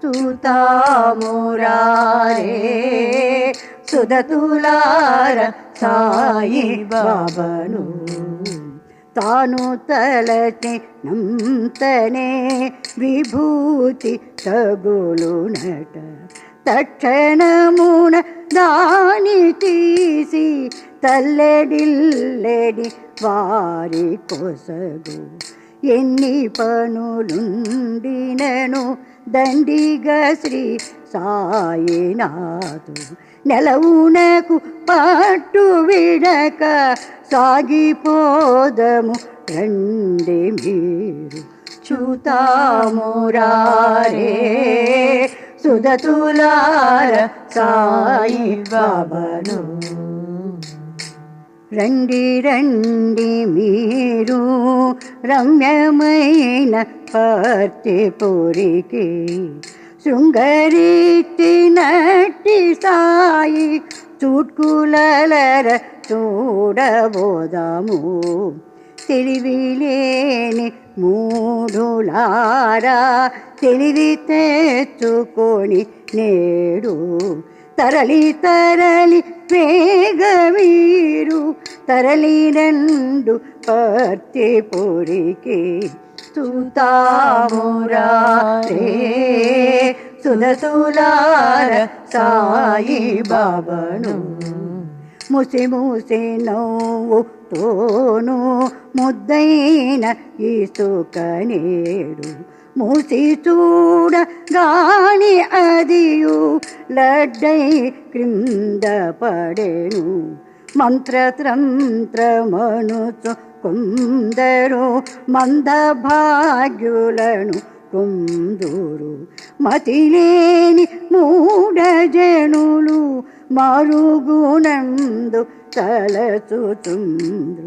చూతామురారే సుధతులార సాయి బాబాను తాను తలచి నంతనే విభూతి తగులునట తక్షణమున దాని తీసి తల్లెడిల్లెడి వారి కొసగు ఎన్ని పనులుండినను దండిగా శ్రీ సాయినాథు నెలవునకు పట్టు విడక సాగిపోదము రండి మీరు చూతామురారే సుధతులార సాయి బాబాను రండి రండి మీరు రమ్యమైన పర్తిపురికి శృంగరీతినట్టి సాయి చూట్కులర చూడబోదాము తెలివిలేని మూఢులారా తెలివి తెచ్చుకొని నేడు తరలి తరలి వేగవీరు తరలిరండు పర్తిపురికి చూతామురారే సుధతులార సాయి బాబాను ముసి ముసి నవ్వుతోను ముద్దైన ఇసుక నేడు మూసి చూడ గాని అదియు లడ్డై క్రింద పడేను మంత్రతంత్రమనుచు కొందరు మందభాగ్యులను కుందురు మతిలేని మూఢజనులు మరుగునందు తలచుచుందు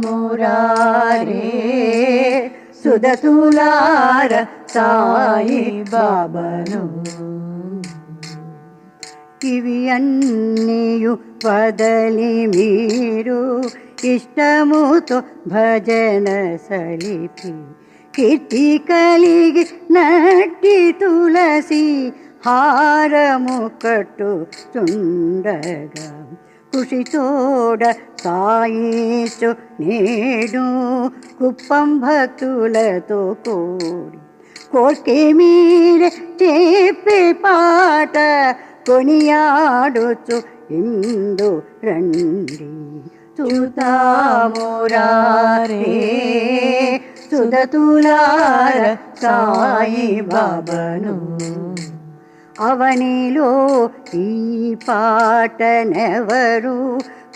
చూతామురారే సుధతులార సాయి బాబాను ఇవి అన్నీయు వదలి మీరు ఇష్టముతో భజన సలిపి కీర్తి కలిగి నట్టి తులసి హారము కట్టుచుండగా కృషితోడ సాయిచు నేడు కుప్పం భక్తులతో కూడి కోర్కె మీరే చెప్పే పాట కొనియాడుచు ఇందు రండి చూతామురారే సుధతులార సాయి బాబాను అవనిలో ఈ పాటనెవరు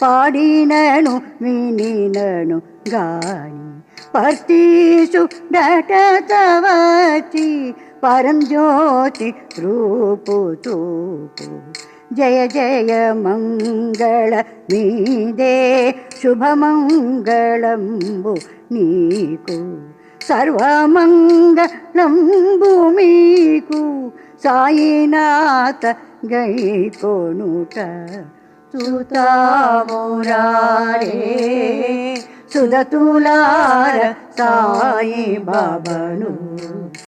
పాడినను వినినను గాని పర్తీసు డటతవచి పరంజ్యోతి రూపు చూపు జయ జయ మంగళ మీదే శుభమంగళంబు నీకు సర్వమంగళంబు మీకు సాయినాథ గైకొనుట చూతామురారే సుధతులార సాయి బాబాను